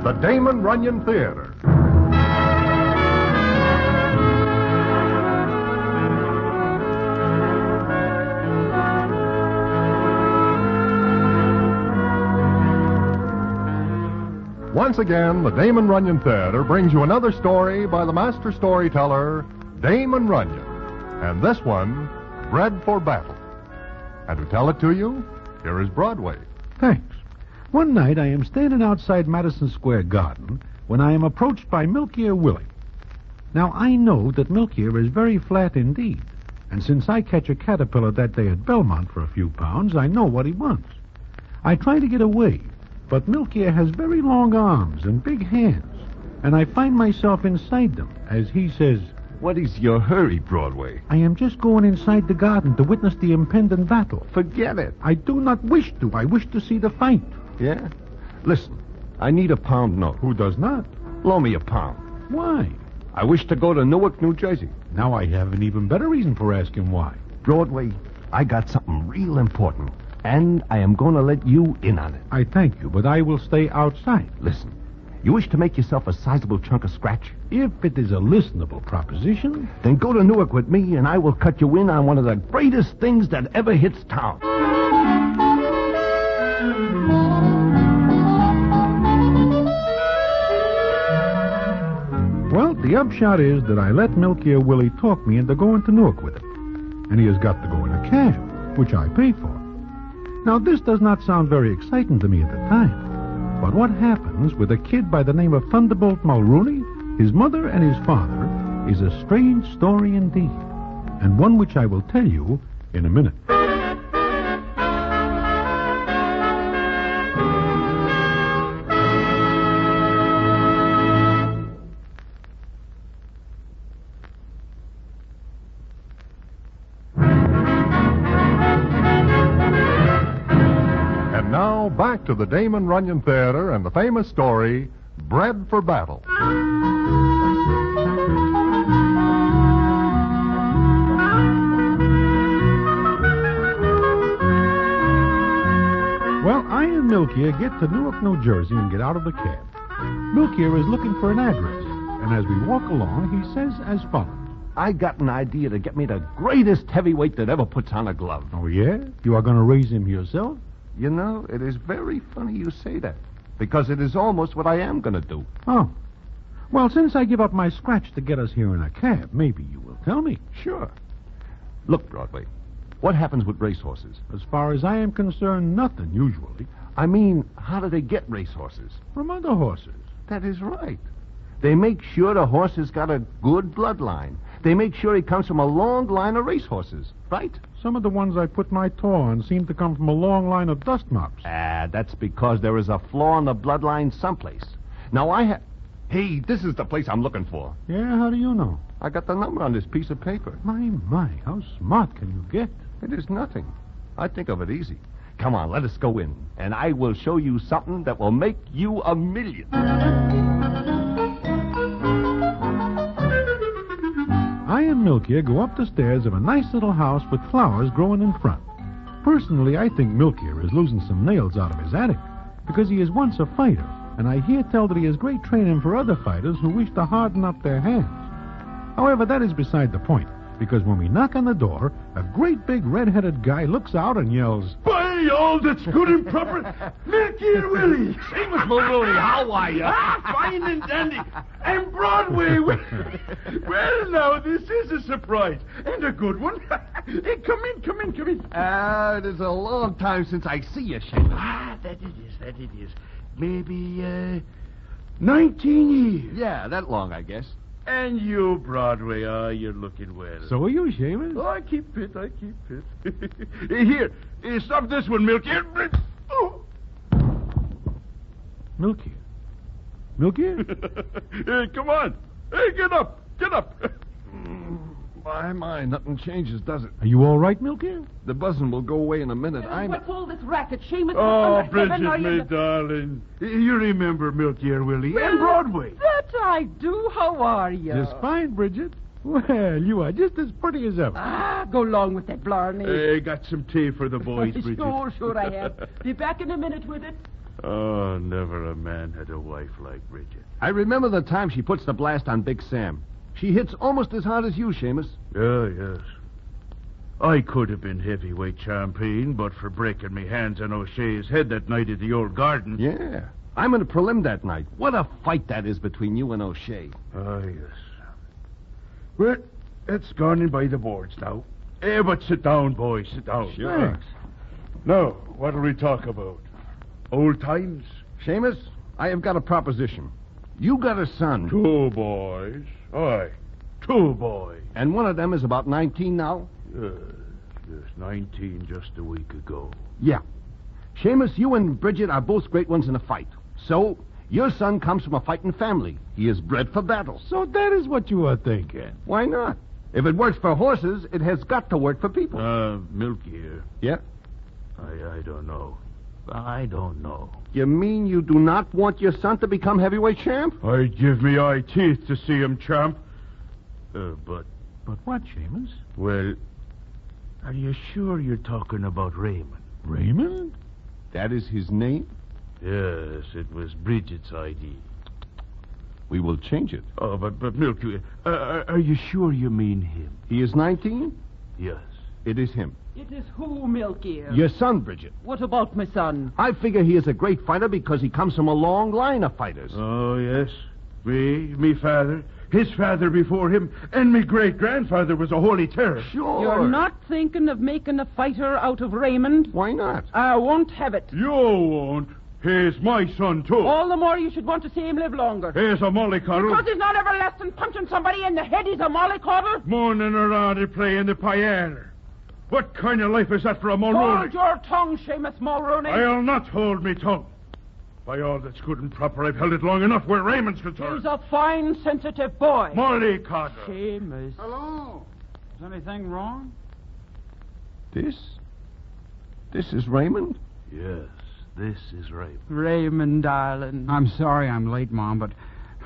the Damon Runyon Theater. Once again, the Damon Runyon Theater brings you another story by the master storyteller, Damon Runyon. And this one, Bred for Battle. And to tell it to you, here is Broadway. Thanks. One night I am standing outside Madison Square Garden when I am approached by Milk Ear Willie. Now, I know that Milk Ear is very flat indeed, and since I catch a caterpillar that day at Belmont for a few pounds, I know what he wants. I try to get away, but Milk Ear has very long arms and big hands, and I find myself inside them as he says, "What is your hurry, Broadway?" "I am just going inside the garden to witness the impending battle." "Forget it." "I do not wish to. I wish to see the fight." "Yeah? Listen, I need a pound note." "Who does not?" "Loan me a pound." "Why?" "I wish to go to Newark, New Jersey." Now I have an even better reason for asking why. "Broadway, I got something real important, and I am going to let you in on it." "I thank you, but I will stay outside." "Listen, you wish to make yourself a sizable chunk of scratch? If it is a listenable proposition. Then go to Newark with me, and I will cut you in on one of the greatest things that ever hits town." Well, the upshot is that I let Milk Ear Willie talk me into going to Newark with him. And he has got to go in a cab, which I pay for. Now, this does not sound very exciting to me at the time. But what happens with a kid by the name of Thunderbolt Mulrooney, his mother and his father, is a strange story indeed, and one which I will tell you in a minute. And now, back to the Damon Runyon Theater and the famous story, Bred for Battle. Well, I and Milk Ear get to Newark, New Jersey and get out of the cab. Milk Ear is looking for an address, and as we walk along, he says as follows. "I got an idea to get me the greatest heavyweight that ever puts on a glove." "Oh, yeah? You are going to raise him yourself?" You know, it is very funny you say that, because it is almost what I am going to do. "Oh. Well, since I give up my scratch to get us here in a cab, maybe you will tell me." Sure. Look, Broadway, what happens with racehorses? "As far as I am concerned, nothing, usually." I mean, how do they get racehorses? "From other horses." That is right. They make sure the horse has got a good bloodline. They make sure he comes from a long line of racehorses, right? "Some of the ones I put my toe on seem to come from a long line of dust mops." That's because there is a flaw in the bloodline someplace. Now, Hey, this is the place I'm looking for. "Yeah? How do you know?" I got the number on this piece of paper. My, how smart can you get? It is nothing. I think of it easy. Come on, let us go in, and I will show you something that will make you a million. I and Milk Ear go up the stairs of a nice little house with flowers growing in front. Personally, I think Milk Ear is losing some nails out of his attic, because he is once a fighter, and I hear tell that he has great training for other fighters who wish to harden up their hands. However, that is beside the point, because when we knock on the door, a great big red-headed guy looks out and yells, "By all that's good and proper, Milk Ear Willie!" Seamus Mulrooney, how are you? Fine and dandy. And Broadway. Well, now, this is a surprise. And a good one. Hey, come in. It is a long time since I see you, Seamus. That it is. Maybe, 19 years. Yeah, that long, I guess. And you, Broadway, you're looking well. "So are you, Seamus?" Oh, I keep fit. Here, stop this one, Milk Ear. Oh. Milk Ear? Milk Ear? Hey, come on. Hey, get up. My, nothing changes, does it? Are you all right, Milk Ear? The buzzing will go away in a minute. What's all this racket, Seamus? Oh, Bridget, my darling. You remember Milk Ear Willie and Broadway. That I do. How are you? Just fine, Bridget. Well, you are just as pretty as ever. Go along with that, Blarney. Got some tea for the boys, Bridget. Sure I have. Be back in a minute with it. Oh, never a man had a wife like Bridget. I remember the time she puts the blast on Big Sam. She hits almost as hard as you, Seamus. Yes. I could have been heavyweight champion, but for breaking me hands on O'Shea's head that night at the old garden. Yeah. I'm in a prelim that night. What a fight that is between you and O'Shea. Yes. Well, it's gone in by the boards now. But sit down, boys, sit down. Sure. Thanks. Now, what'll we talk about? Old times? Seamus, I have got a proposition. You got a son, 2 boys. Aye, 2 boys. and one of them is about 19 now? Yes, 19 just a week ago. Yeah. Seamus, you and Bridget are both great ones in a fight. So, your son comes from a fighting family. He is bred for battle. So that is what you are thinking. Why not? If it works for horses, it has got to work for people. Milky here. Yeah? I don't know. I don't know. You mean you do not want your son to become heavyweight champ? I'd give me eye teeth to see him champ. But, But what, Seamus? well, are you sure you're talking about Raymond? Raymond? That is his name? Yes, it was Bridget's ID. We will change it. Oh, but Milky, are you sure you mean him? He is 19? Yes. It is him. It is who, Milky? Your son, Bridget. What about my son? I figure he is a great fighter because he comes from a long line of fighters. Oh, yes. Me father, his father before him, and me great-grandfather was a holy terror. Sure. You're not thinking of making a fighter out of Raymond? Why not? I won't have it. You won't. He's my son, too. All the more you should want to see him live longer. He's a mollycoddle. Because he's not everlasting punching somebody in the head, he's a mollycoddle. Moaning around and playing the piano. What kind of life is that for a Hold Mulrooney? your tongue, Seamus Mulrooney. I'll not hold me tongue. By all that's good and proper, I've held it long enough where Raymond's concerned. He's a fine, sensitive boy. Mollycoddle. Seamus. Hello. Is anything wrong? This is Raymond? Yes, this is Raymond. Raymond, darling. I'm sorry I'm late, Mom, but,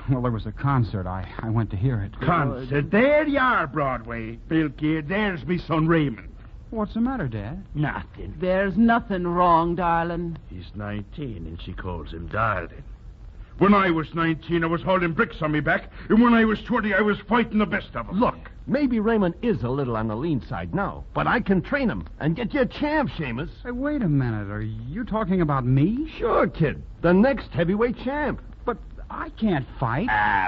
well, there was a concert. I went to hear it. Concert. There you are, Broadway. Bill kid, there's me son Raymond. What's the matter, Dad? Nothing. There's nothing wrong, darling. He's 19, and she calls him darling. When I was 19, I was hauling bricks on me back, and when I was 20, I was fighting the best of them. Look, maybe Raymond is a little on the lean side now, but I can train him and get you a champ, Seamus. Hey, wait a minute. Are you talking about me? Sure, kid. The next heavyweight champ. But I can't fight.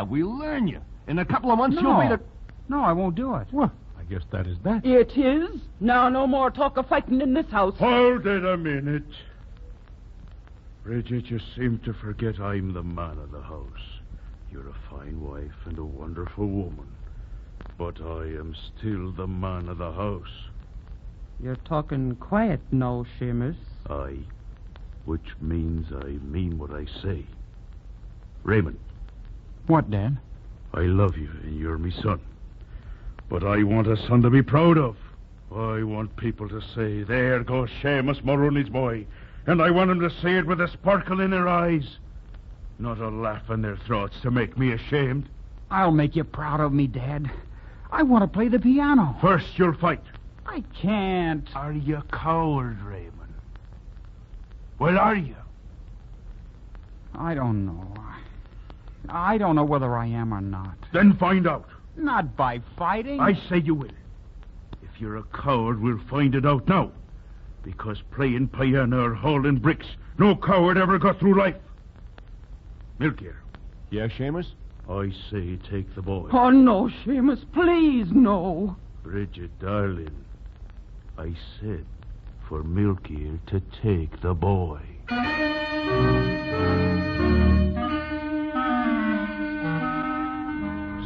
We'll learn you. In a couple of months, you'll be the... No, I won't do it. Well, I guess that is that. It is. Now, no more talk of fighting in this house. Hold it a minute. Bridget, you seem to forget I'm the man of the house. You're a fine wife and a wonderful woman. But I am still the man of the house. You're talking quiet now, Seamus. Aye. Which means I mean what I say. Raymond, What, Dad? I love you and you're me son. But I want a son to be proud of. I want people to say, there goes Seamus Mulrooney's boy. And I want them to say it with a sparkle in their eyes. Not a laugh in their throats to make me ashamed. I'll make you proud of me, Dad. I want to play the piano. First you'll fight. I can't. Are you coward, Raymond? Well, are you? I don't know. I don't know whether I am or not. Then find out. Not by fighting. I say you will. If you're a coward, we'll find it out now. Because playing piano or hauling bricks, no coward ever got through life. Milky, Yeah, Seamus? I say take the boy. Oh, no, Seamus, please, no. Bridget, darling, I said for Milky to take the boy.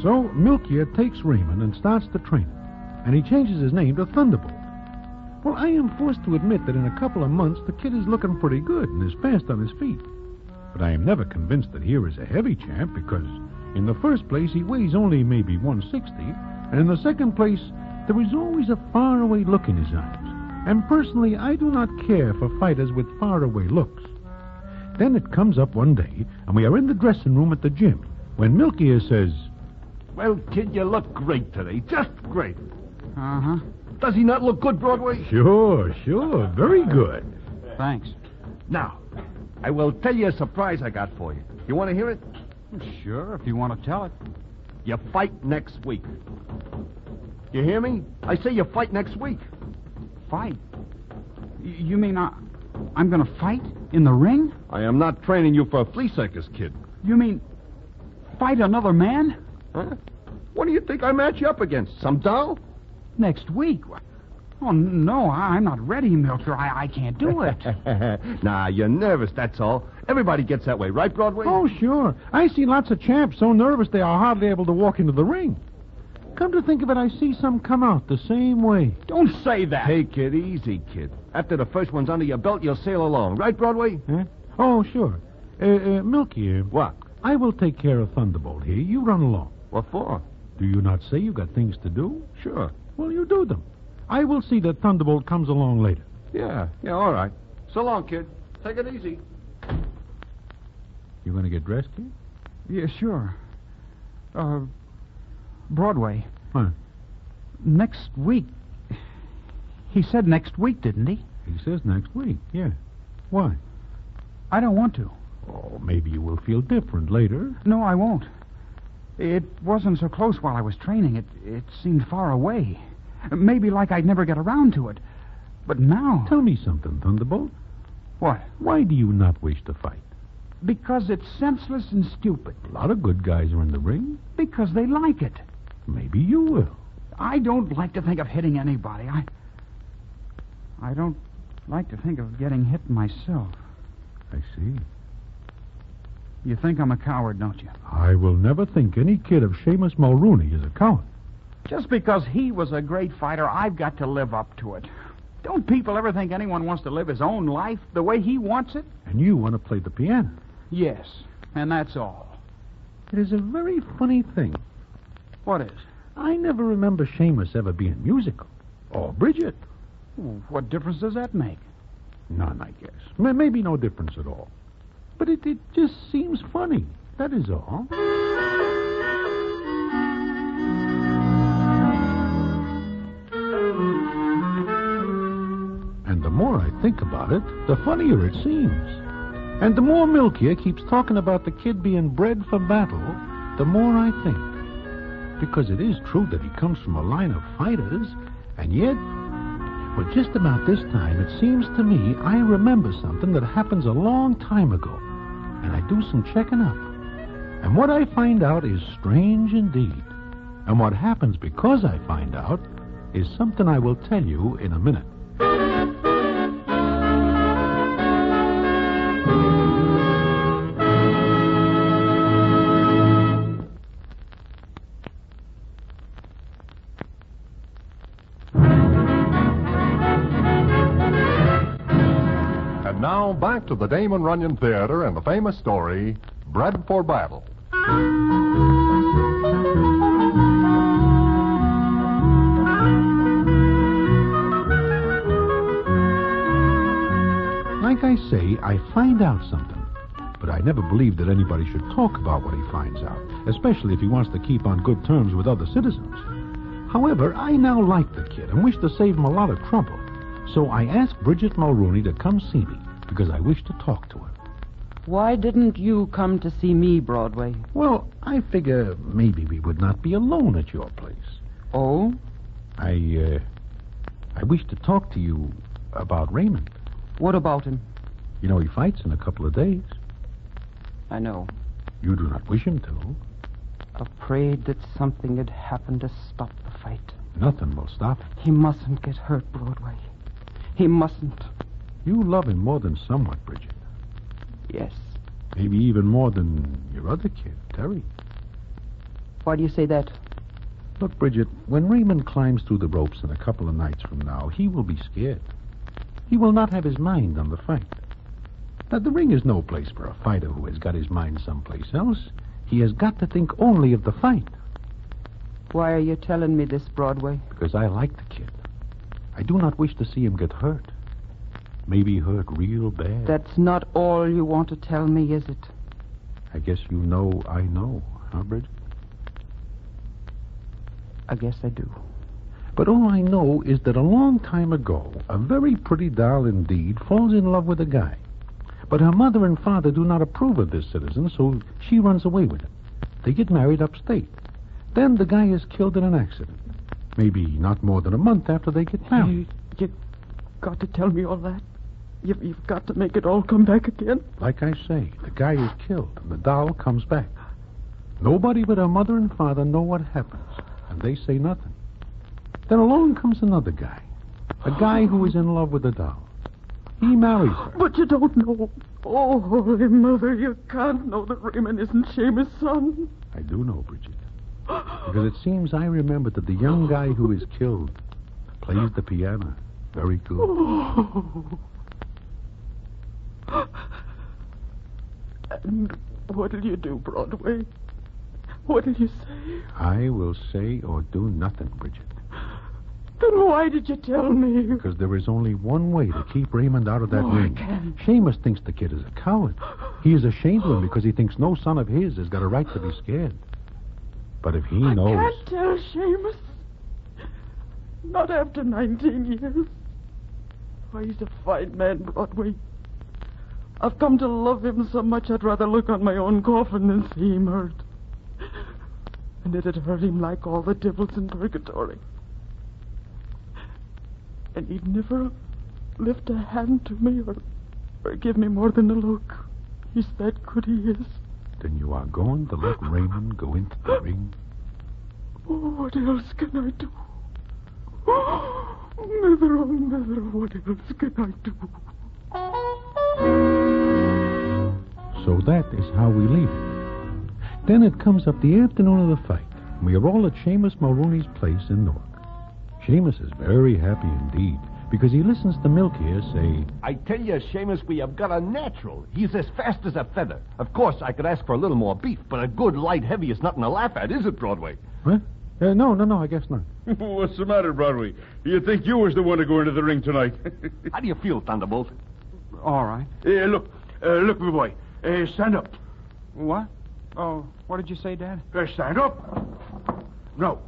So Milky takes Raymond and starts to train him, and he changes his name to Thunderbolt. Well, I am forced to admit that in a couple of months the kid is looking pretty good and is fast on his feet. But I am never convinced that here is a heavy champ because, in the first place, he weighs only maybe 160, and in the second place, there is always a faraway look in his eyes. And personally, I do not care for fighters with faraway looks. Then it comes up one day, and we are in the dressing room at the gym, when Milky says, Well, kid, you look great today. Just great. Uh-huh. Does he not look good, Broadway? Sure, very good. Thanks. Now, I will tell you a surprise I got for you. You want to hear it? Sure, if you want to tell it. You fight next week. You hear me? I say you fight next week. Fight? You mean I'm going to fight in the ring? I am not training you for a flea circus, kid. You mean fight another man? Huh? What do you think I match you up against? Some doll? Next week? Oh, no, I'm not ready, Milker. I can't do it. Nah, you're nervous, that's all. Everybody gets that way, right, Broadway? Oh, sure. I see lots of champs so nervous they are hardly able to walk into the ring. Come to think of it, I see some come out the same way. Don't say that. Take it easy, kid. After the first one's under your belt, you'll sail along. Right, Broadway? Huh? Oh, sure. Milky, What? I will take care of Thunderbolt here. You run along. What for? Do you not say you've got things to do? Sure. Well, you do them. I will see that Thunderbolt comes along later. Yeah, all right. So long, kid. Take it easy. You going to get dressed, kid? Yeah, sure. Broadway. Huh? Next week. He said next week, didn't he? He says next week, yeah. Why? I don't want to. Oh, maybe you will feel different later. No, I won't. It wasn't so close while I was training. It seemed far away. Maybe like I'd never get around to it. But now... Tell me something, Thunderbolt. What? Why do you not wish to fight? Because it's senseless and stupid. A lot of good guys are in the ring. Because they like it. Maybe you will. I don't like to think of hitting anybody. I don't like to think of getting hit myself. I see. You think I'm a coward, don't you? I will never think any kid of Seamus Mulrooney is a coward. Just because he was a great fighter, I've got to live up to it. Don't people ever think anyone wants to live his own life the way he wants it? And you want to play the piano. Yes, and that's all. It is a very funny thing. What is? I never remember Seamus ever being musical. Or Bridget. What difference does that make? None, I guess. Maybe no difference at all. But it just seems funny. That is all. And the more I think about it, the funnier it seems. And the more Milky keeps talking about the kid being bred for battle, the more I think. Because it is true that he comes from a line of fighters, and yet, well, just about this time, it seems to me I remember something that happens a long time ago, and I do some checking up. And what I find out is strange indeed. And what happens because I find out is something I will tell you in a minute. And now back to the Damon Runyon Theater and the famous story, Bred for Battle. Like I say, I find out something. But I never believed that anybody should talk about what he finds out, especially if he wants to keep on good terms with other citizens. However, I now like the kid and wish to save him a lot of trouble. So I asked Bridget Mulrooney to come see me, because I wish to talk to her. Why didn't you come to see me, Broadway? Well, I figure maybe we would not be alone at your place. Oh? I wish to talk to you about Raymond. What about him? You know, he fights in a couple of days. I know. You do not wish him to. Afraid that something had happened to stop the fight. Nothing will stop it. He mustn't get hurt, Broadway. He mustn't. You love him more than somewhat, Bridget. Yes. Maybe even more than your other kid, Terry. Why do you say that? Look, Bridget, when Raymond climbs through the ropes in a couple of nights from now, he will be scared. He will not have his mind on the fight. Now, the ring is no place for a fighter who has got his mind someplace else. He has got to think only of the fight. Why are you telling me this, Broadway? Because I like the kid. I do not wish to see him get hurt. Maybe hurt real bad. That's not all you want to tell me, is it? I guess you know I know, huh, Bridget? I guess I do. But all I know is that a long time ago, a very pretty doll indeed falls in love with a guy. But her mother and father do not approve of this citizen, so she runs away with him. They get married upstate. Then the guy is killed in an accident. Maybe not more than a month after they get married. You've got to tell me all that. You've got to make it all come back again. Like I say, the guy is killed, and the doll comes back. Nobody but her mother and father know what happens, and they say nothing. Then along comes another guy, a guy who is in love with the doll. He marries her. But you don't know. Oh, Holy Mother, you can't know that Raymond isn't Seamus' son. I do know, Bridget. Because it seems I remember that the young guy who is killed plays the piano very good. And what'll you do, Broadway? What'll you say? I will say or do nothing, Bridget. Then why did you tell me? Because there is only one way to keep Raymond out of that ring. I can't. Seamus thinks the kid is a coward. He is ashamed of him because he thinks no son of his has got a right to be scared. But if he knows... I can't tell Seamus. Not after 19 years. Oh, he's a fine man, Broadway. I've come to love him so much I'd rather look on my own coffin than see him hurt. And it'd hurt him like all the devils in purgatory. And he'd never lift a hand to me or give me more than a look. He's that good, he is. Then you are going to let Raymond go into the ring? Oh, what else can I do? Mother, oh, Mother, what else can I do? So that is how we leave it. Then it comes up the afternoon of the fight. We are all at Seamus Mulrooney's place in Newark. Seamus is very happy indeed, because he listens to Milk here say, I tell you, Seamus, we have got a natural. He's as fast as a feather. Of course, I could ask for a little more beef, but a good light heavy is nothing to laugh at, is it, Broadway? Huh? No, I guess not. What's the matter, Broadway? You think you was the one to go into the ring tonight? How do you feel, Thunderbolt? All right. Look, my boy. Stand up. What? Oh, what did you say, Dad? Stand up. No,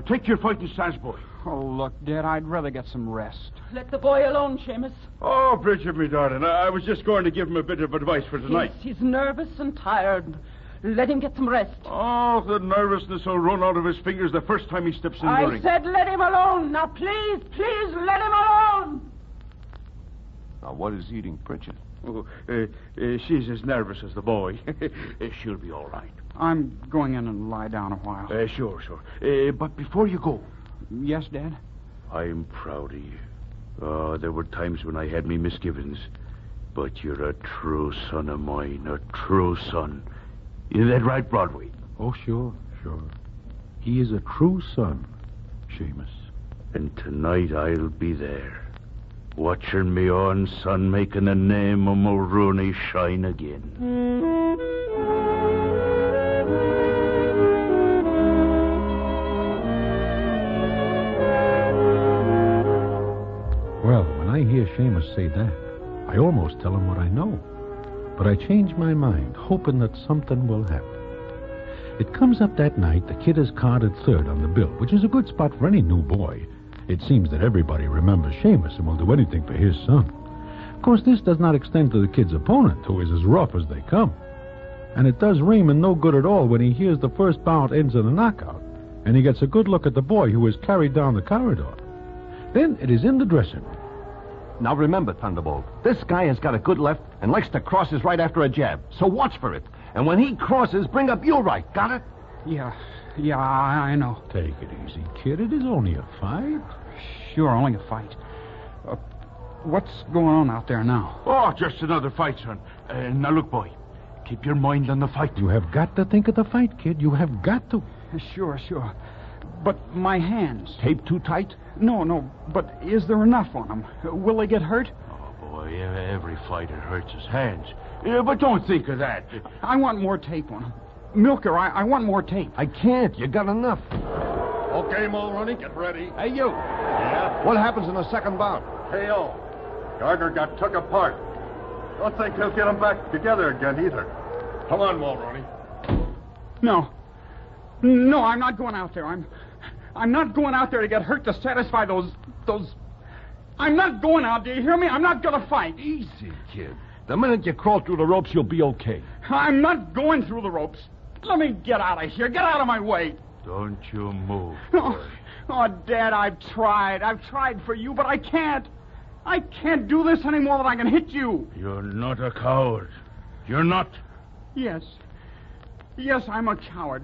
take your fighting stance, boy. Oh, look, Dad, I'd rather get some rest. Let the boy alone, Seamus. Oh, Bridget, me darling, I was just going to give him a bit of advice for tonight. He's nervous and tired. Let him get some rest. Oh, the nervousness will run out of his fingers the first time he steps in the ring. I said let him alone. Now, please, let him alone. Now, what is eating Bridget? Oh, she's as nervous as the boy. She'll be all right. I'm going in and lie down a while. Sure. But before you go... Yes, Dad? I'm proud of you. Oh, there were times when I had me misgivings. But you're a true son of mine, a true son. Is that right, Broadway? Oh, sure. He is a true son, Seamus. And tonight I'll be there, watching me own son making the name of Mulrooney shine again. Well, when I hear Seamus say that, I almost tell him what I know. But I change my mind, hoping that something will happen. It comes up that night the kid is carded third on the bill, which is a good spot for any new boy. It seems that everybody remembers Seamus and will do anything for his son. Of course, this does not extend to the kid's opponent, who is as rough as they come. And it does Raymond no good at all when he hears the first bout ends in a knockout, and he gets a good look at the boy who is carried down the corridor. Then it is in the dressing room. Now remember, Thunderbolt, this guy has got a good left and likes to cross his right after a jab. So watch for it. And when he crosses, bring up your right. Got it? Yeah, I know. Take it easy, kid. It is only a fight. Sure, only a fight. What's going on out there now? Oh, just another fight, son. Now look, boy, keep your mind on the fight. You have got to think of the fight, kid. You have got to. Sure. But my hands... Tape too tight? No, but is there enough on them? Will they get hurt? Oh, boy, every fighter hurts his hands. But don't think of that. I want more tape on them. Milker, I want more tape. I can't. You got enough. Okay, Mulrooney, get ready. Hey, you. Yeah? What happens in the second bout? KO. Gardner got took apart. Don't think he'll get them back together again either. Come on, Mulrooney. No, I'm not going out there. I'm not going out there to get hurt to satisfy those... I'm not going out, do you hear me? I'm not going to fight. Easy, kid. The minute you crawl through the ropes, you'll be okay. I'm not going through the ropes. Let me get out of here. Get out of my way. Don't you move. Oh, Dad, I've tried. I've tried for you, but I can't. I can't do this any more than I can hit you. You're not a coward. You're not. Yes. Yes, I'm a coward.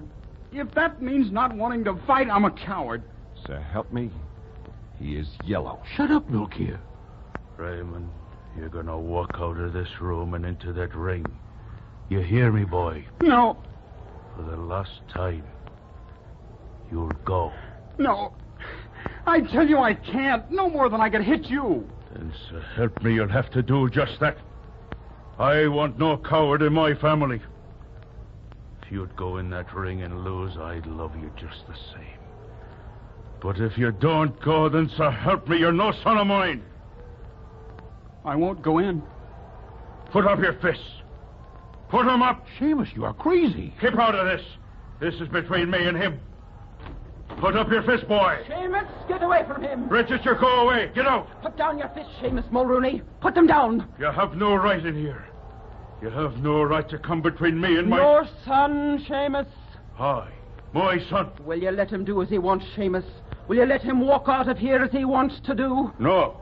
If that means not wanting to fight, I'm a coward. So help me, he is yellow. Shut up, Milky. Raymond, you're gonna walk out of this room and into that ring. You hear me, boy? No. For the last time. You'll go. No. I tell you I can't. No more than I can hit you. Then so help me, you'll have to do just that. I want no coward in my family. If you'd go in that ring and lose, I'd love you just the same. But if you don't go, then so help me, you're no son of mine. I won't go in. Put up your fists. Put them up. Seamus, you are crazy. Keep out of this. This is between me and him. Put up your fist, boy. Seamus, get away from him. Register, go away. Get out. Put down your fists, Seamus Mulrooney. Put them down. You have no right in here. You have no right to come between me and my... Your son, Seamus. Aye, my son. Will you let him do as he wants, Seamus? Will you let him walk out of here as he wants to do? No.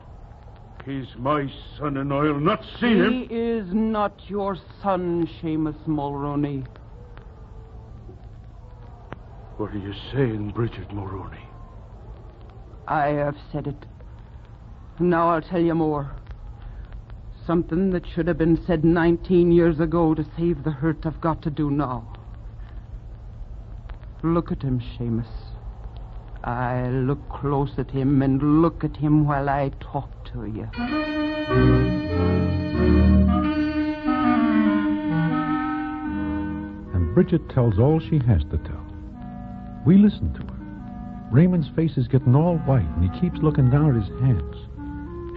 He's my son, and I'll not see him. He is not your son, Seamus Mulrooney. What are you saying, Bridget Mulrooney? I have said it. Now I'll tell you more. Something that should have been said 19 years ago to save the hurt I've got to do now. Look at him, Seamus. I look close at him and look at him while I talk to you. And Bridget tells all she has to tell. We listen to her. Raymond's face is getting all white, and he keeps looking down at his hands.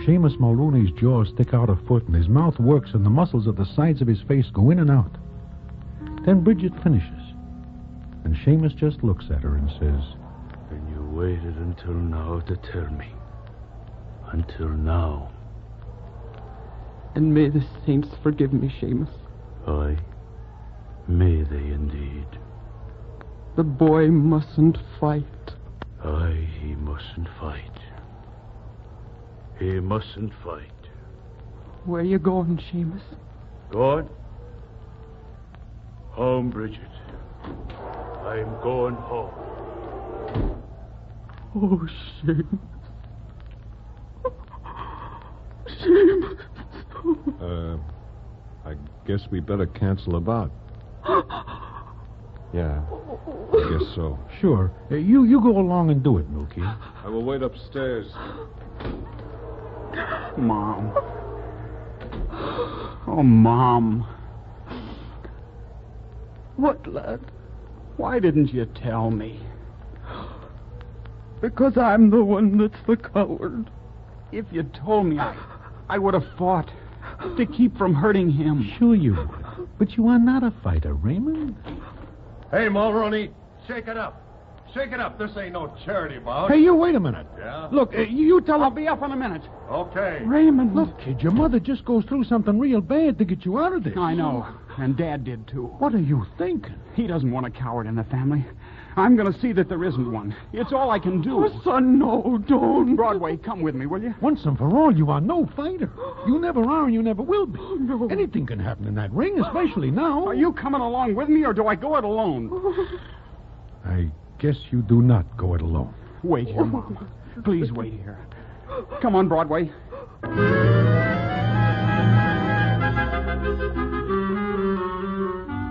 Seamus Mulrooney's jaws stick out a foot, and his mouth works, and the muscles at the sides of his face go in and out. Then Bridget finishes, and Seamus just looks at her and says, And you waited until now to tell me. Until now. And may the saints forgive me, Seamus. Aye. May they indeed. The boy mustn't fight. Aye, he mustn't fight. He mustn't fight. Where you going, Seamus? Going? Home, Bridget. I'm going home. Oh, Seamus. Seamus. I guess we better cancel about. Yeah, I guess so. Sure. You go along and do it, Milky. I will wait upstairs. Mom. Oh, Mom. What, lad? Why didn't you tell me? Because I'm the one that's the coward. If you'd told me, I would have fought to keep from hurting him. Sure you would. But you are not a fighter, Raymond. Hey, Mulrooney, shake it up. Shake it up. This ain't no charity bout. Hey, you wait a minute. Yeah? Look, you tell I'll him. be up in a minute. Okay. Raymond. Look, kid, your mother just goes through something real bad to get you out of this. I know. And Dad did, too. What are you thinking? He doesn't want a coward in the family. I'm going to see that there isn't one. It's all I can do. Oh, son, no, don't. Broadway, come with me, will you? Once and for all, you are no fighter. You never are and you never will be. No. Anything can happen in that ring, especially now. Are you coming along with me, or do I go it alone? I guess you do not go it alone. Wait here, Mom. Please wait here. Come on, Broadway.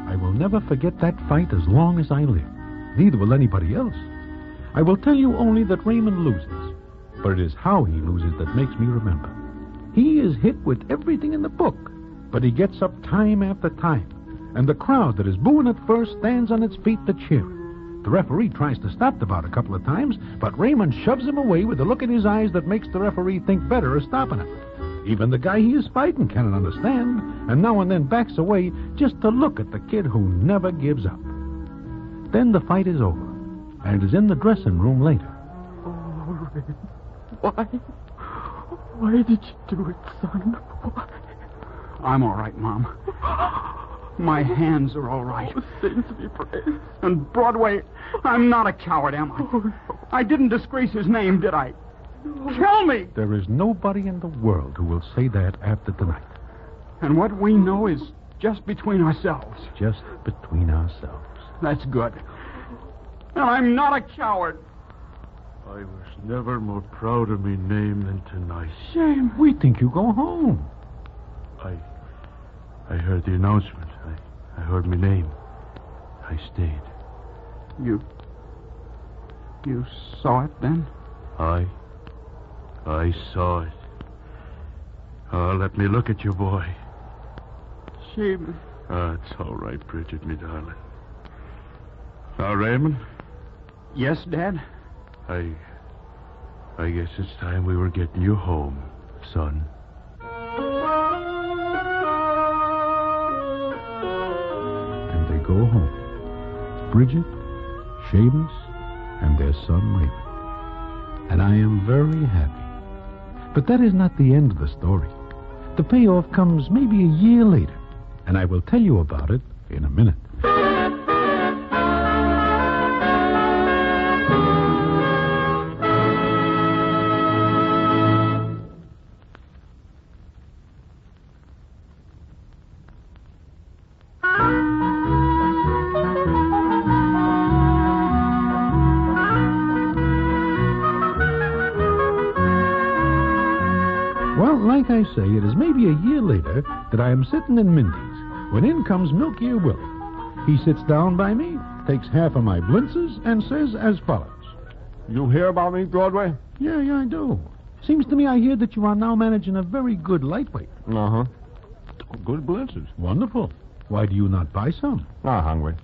I will never forget that fight as long as I live. Neither will anybody else. I will tell you only that Raymond loses. But it is how he loses that makes me remember. He is hit with everything in the book, but he gets up time after time. And the crowd that is booing at first stands on its feet to cheer. The referee tries to stop the bout a couple of times, but Raymond shoves him away with a look in his eyes that makes the referee think better of stopping him. Even the guy he is fighting cannot understand, and now and then backs away just to look at the kid who never gives up. Then the fight is over, and it is in the dressing room later. Oh, Ray. Why? Why did you do it, son? Why? I'm all right, Mom. My hands are all right. Oh, saints be praised. And Broadway, I'm not a coward, am I? Oh, no. I didn't disgrace his name, did I? Tell me! There is nobody in the world who will say that after tonight. And what we know is just between ourselves. Just between ourselves. That's good. And I'm not a coward. I was never more proud of me name than tonight. Shame. We think you go home. I heard the announcement. I heard my name. I stayed. You saw it then? I saw it. Oh, let me look at you, boy. Seamus. It's all right, Bridget, me darling. Now, Raymond, Yes, Dad? I guess it's time we were getting you home, son. And they go home. Bridget, Seamus, and their son Raymond. And I am very happy. But that is not the end of the story. The payoff comes maybe a year later, and I will tell you about it in a minute. Well, like I say, it is maybe a year later that I am sitting in Mindy's when in comes Milky Ear Willie. He sits down by me, takes half of my blintzes, and says as follows. You hear about me, Broadway? Yeah, I do. Seems to me I hear that you are now managing a very good lightweight. Uh-huh. Good blintzes. Wonderful. Why do you not buy some? Not hungry.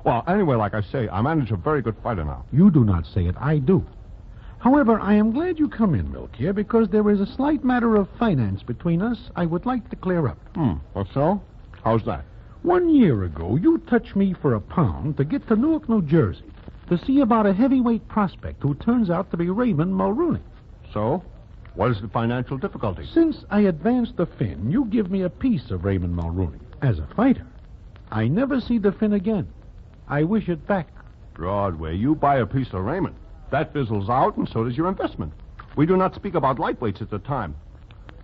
Well, anyway, like I say, I manage a very good fighter now. You do not say it, I do. However, I am glad you come in, Milky, because there is a slight matter of finance between us I would like to clear up. What so? How's that? 1 year ago, you touched me for £1 to get to Newark, New Jersey, to see about a heavyweight prospect who turns out to be Raymond Mulrooney. So? What is the financial difficulty? Since I advanced the fin, you give me a piece of Raymond Mulrooney as a fighter. I never see the fin again. I wish it back. Broadway, you buy a piece of Raymond. That fizzles out, and so does your investment. We do not speak about lightweights at the time.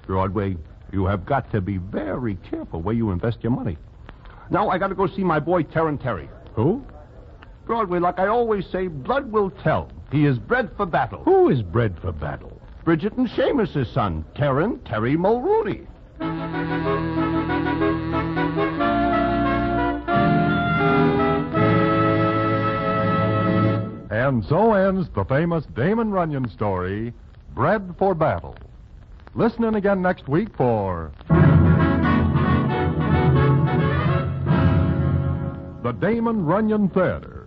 Broadway, you have got to be very careful where you invest your money. Now, I got to go see my boy, Terry. Who? Broadway, like I always say, blood will tell. He is bred for battle. Who is bred for battle? Bridget and Seamus' son, Terry Mulrooney. And so ends the famous Damon Runyon story, Bred for Battle. Listen in again next week for the Damon Runyon Theater.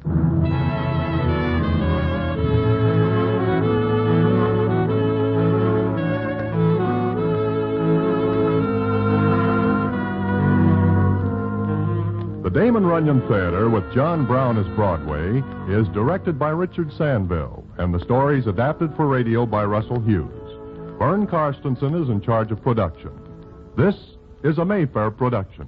The Damon Runyon Theater, with John Brown as Broadway, is directed by Richard Sandville, and the stories adapted for radio by Russell Hughes. Vern Karstensen is in charge of production. This is a Mayfair production.